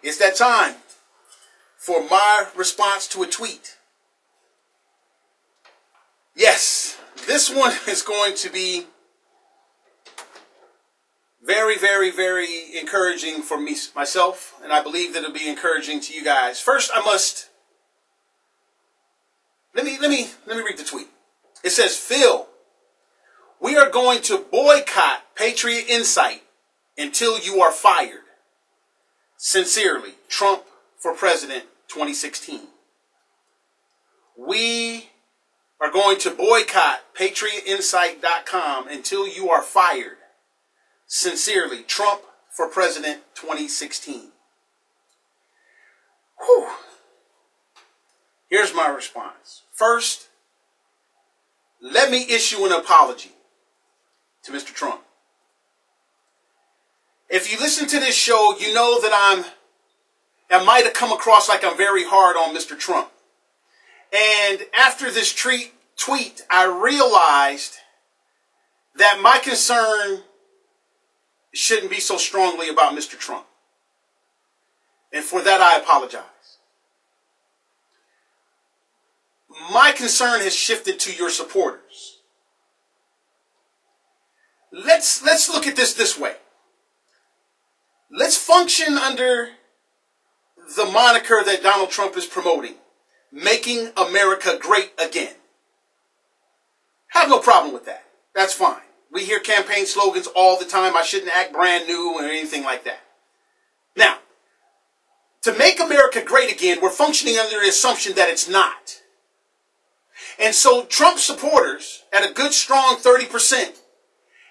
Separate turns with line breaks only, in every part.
It's that time for my response to a tweet. Yes, this one is going to be very, very, very encouraging for me, myself, and I believe that it'll be encouraging to you guys. First, I must let me read the tweet. It says, Phil, we are going to boycott Patriot Insight until you are fired. Sincerely, Trump for President 2016. We are going to boycott PatriotInsight.com until you are fired. Sincerely, Trump for President 2016. Whew. Here's my response. First, let me issue an apology to Mr. Trump. If you listen to this show, you know that I might have come across like I'm very hard on Mr. Trump. And after this tweet, I realized that my concern shouldn't be so strongly about Mr. Trump. And for that, I apologize. My concern has shifted to your supporters. Let's look at this way. Let's function under the moniker that Donald Trump is promoting, making America great again. Have no problem with that. That's fine. We hear campaign slogans all the time. I shouldn't act brand new or anything like that. Now, to make America great again, we're functioning under the assumption that it's not. And so Trump supporters, at a good strong 30%,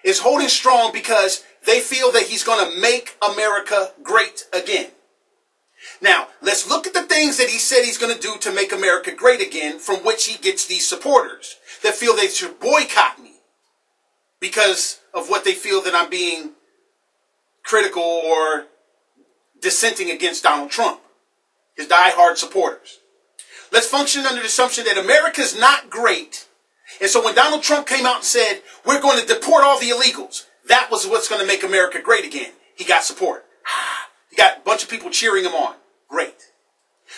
is holding strong because they feel that he's going to make America great again. Now, let's look at the things that he said he's going to do to make America great again, from which he gets these supporters that feel they should boycott me because of what they feel that I'm being critical or dissenting against Donald Trump, his diehard supporters. Let's function under the assumption that America's not great. And so when Donald Trump came out and said, we're going to deport all the illegals, that was what's going to make America great again. He got support. He got a bunch of people cheering him on. Great.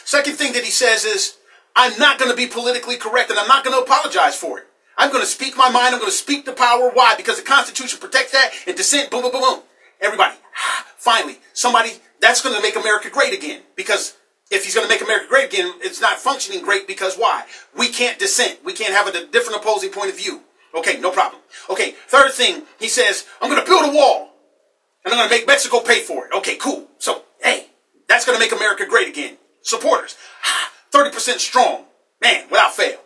Second thing that he says is, I'm not going to be politically correct and I'm not going to apologize for it. I'm going to speak my mind. I'm going to speak the power. Why? Because the Constitution protects that and dissent. Boom, boom, boom, boom. Everybody. Finally, somebody that's going to make America great again. Because if he's going to make America great again, it's not functioning great because why? We can't dissent. We can't have a different opposing point of view. Okay, no problem. Okay, third thing, he says, I'm going to build a wall. And I'm going to make Mexico pay for it. Okay, cool. So, hey, that's going to make America great again. Supporters, 30% strong. Man, without fail.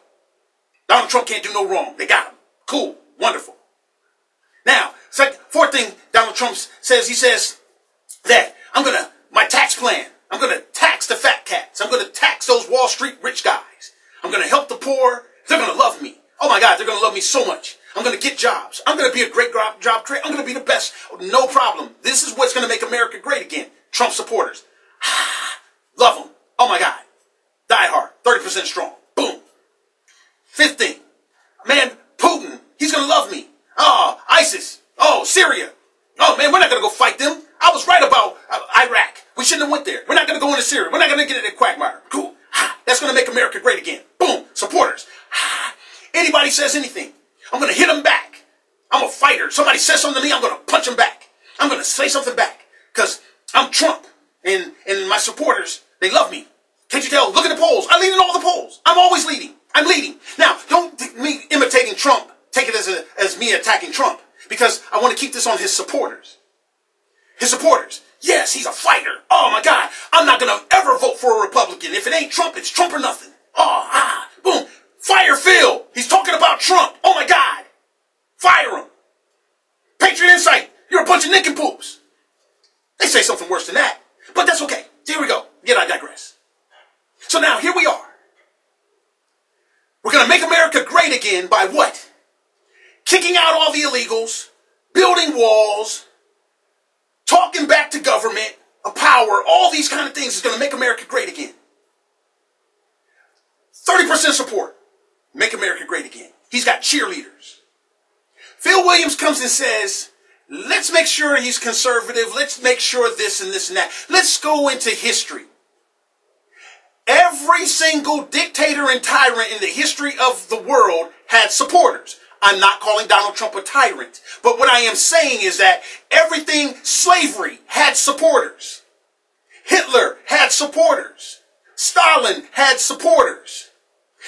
Donald Trump can't do no wrong. They got him. Cool. Wonderful. Now, fourth thing Donald Trump says, he says that my tax plan, I'm going to tax the fat cats. I'm going to tax those Wall Street rich guys. I'm going to help the poor. They're going to love me. Oh my God, they're going to love me so much. I'm going to get jobs. I'm going to be a great job creator. I'm going to be the best. No problem. This is what's going to make America great again. Trump supporters. Love them. Oh my God. Die hard. 30% strong. Boom. Fifth thing. Man, Putin. He's going to love me. Oh, ISIS. Oh, Syria. Oh man, we're not going to go fight them. I was right about Iraq. We shouldn't have went there. We're not going to go into Syria. We're not going to get in a quagmire. Cool. That's going to make America great again. Boom. Supporters. Anybody says anything, I'm going to hit them back. I'm a fighter. Somebody says something to me, I'm going to punch them back. I'm going to say something back because I'm Trump and my supporters, they love me. Can't you tell? Look at the polls. I lead in all the polls. I'm always leading. I'm leading. Now, don't me imitating Trump. Take it as me attacking Trump because I want to keep this on his supporters. His supporters. Yes, he's a fighter. Oh my God. I'm not going to ever vote for a Republican. If it ain't Trump, it's Trump or nothing. Oh, boom. Fire Phil. He's talking about Trump. Oh my God. Fire him. Patriot Insight. You're a bunch of nincompoops. They say something worse than that. But that's okay. Here we go. Yet I digress. So now here we are. We're going to make America great again by what? Kicking out all the illegals, building walls, talking back to government, a power, all these kind of things is going to make America great again. 30% support. Make America great again. He's got cheerleaders. Phil Williams comes and says, Let's make sure he's conservative. Let's make sure this and this and that. Let's go into history. Every single dictator and tyrant in the history of the world had supporters. I'm not calling Donald Trump a tyrant. But what I am saying is that everything, slavery had supporters. Hitler had supporters. Stalin had supporters.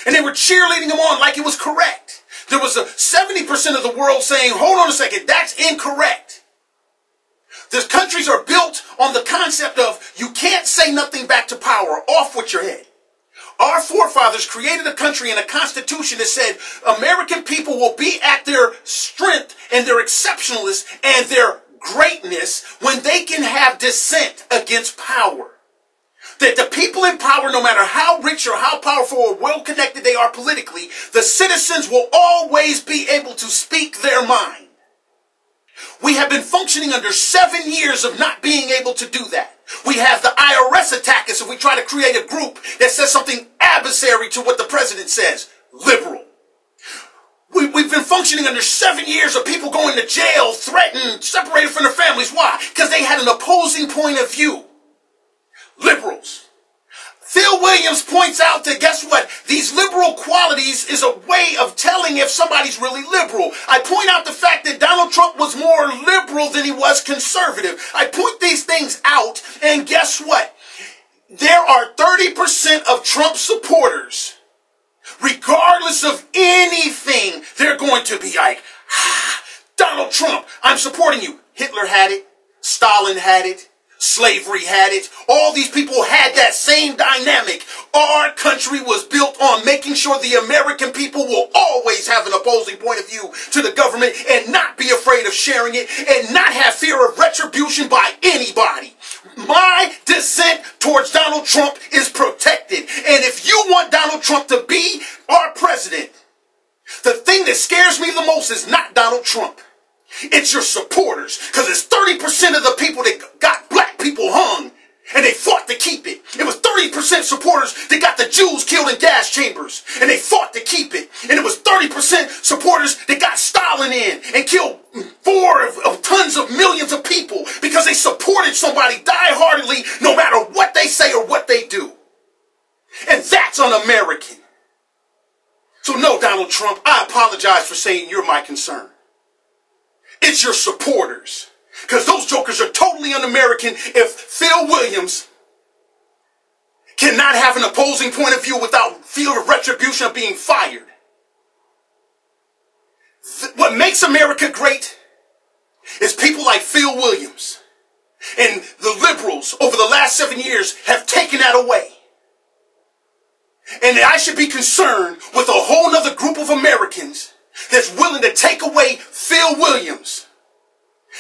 And they were cheerleading him on like it was correct. There was a 70% of the world saying, hold on a second, that's incorrect. The countries are built on the concept of you can't say nothing back to power, off with your head. Our forefathers created a country and a constitution that said American people will be at their strength and their exceptionalness and their greatness when they can have dissent against power. That the people in power, no matter how rich or how powerful or well-connected they are politically, the citizens will always be able to speak their mind. We have been functioning under 7 years of not being able to do that. We have the IRS attack us if we try to create a group that says something adversary to what the president says. Liberal. We've been functioning under 7 years of people going to jail, threatened, separated from their families. Why? Because they had an opposing point of view. Liberals. Phil Williams points out that, guess what? These liberal qualities is a way of telling if somebody's really liberal. I point out the fact that Donald Trump was more liberal than he was conservative. I point these things out, and guess what? There are 30% of Trump supporters, regardless of anything, they're going to be like, Donald Trump, I'm supporting you. Hitler had it. Stalin had it. Slavery had it. All these people had that same dynamic. Our country was built on making sure the American people will always have an opposing point of view to the government and not be afraid of sharing it and not have fear of retribution by anybody. My dissent towards Donald Trump is protected. And if you want Donald Trump to be our president, the thing that scares me the most is not Donald Trump. It's your supporters, because it's 30% of the people that got black people hung, and they fought to keep it. It was 30% supporters that got the Jews killed in gas chambers, and they fought to keep it. And it was 30% supporters that got Stalin in and killed tons of millions of people because they supported somebody die-heartedly no matter what they say or what they do. And that's un-American. So no, Donald Trump, I apologize for saying you're my concern. It's your supporters. Because those jokers are totally un-American if Phil Williams cannot have an opposing point of view without fear of retribution of being fired. What makes America great is people like Phil Williams. And the liberals over the last 7 years have taken that away. And I should be concerned with a whole other group of Americans that's willing to take away Phil Williams.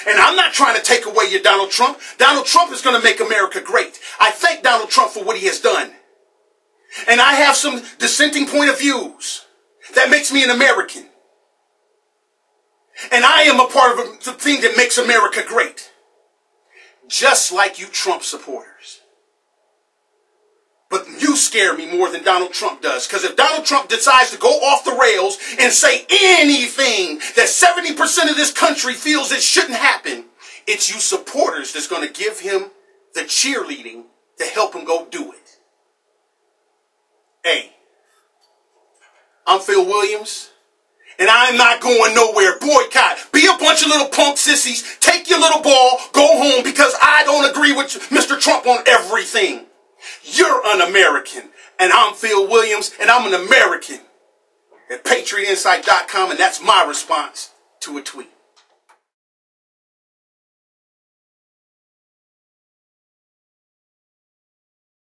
And I'm not trying to take away your Donald Trump. Donald Trump is going to make America great. I thank Donald Trump for what he has done. And I have some dissenting point of views. That makes me an American. And I am a part of the thing that makes America great. Just like you Trump supporters. But you scare me more than Donald Trump does. Because if Donald Trump decides to go off the rails and say anything that 70% of this country feels it shouldn't happen, it's you supporters that's going to give him the cheerleading to help him go do it. Hey, I'm Phil Williams, and I'm not going nowhere. Boycott. Be a bunch of little punk sissies. Take your little ball. Go home because I don't agree with Mr. Trump on everything. You're un-American, and I'm Phil Williams, and I'm an American at PatriotInsight.com, and that's my response to a tweet.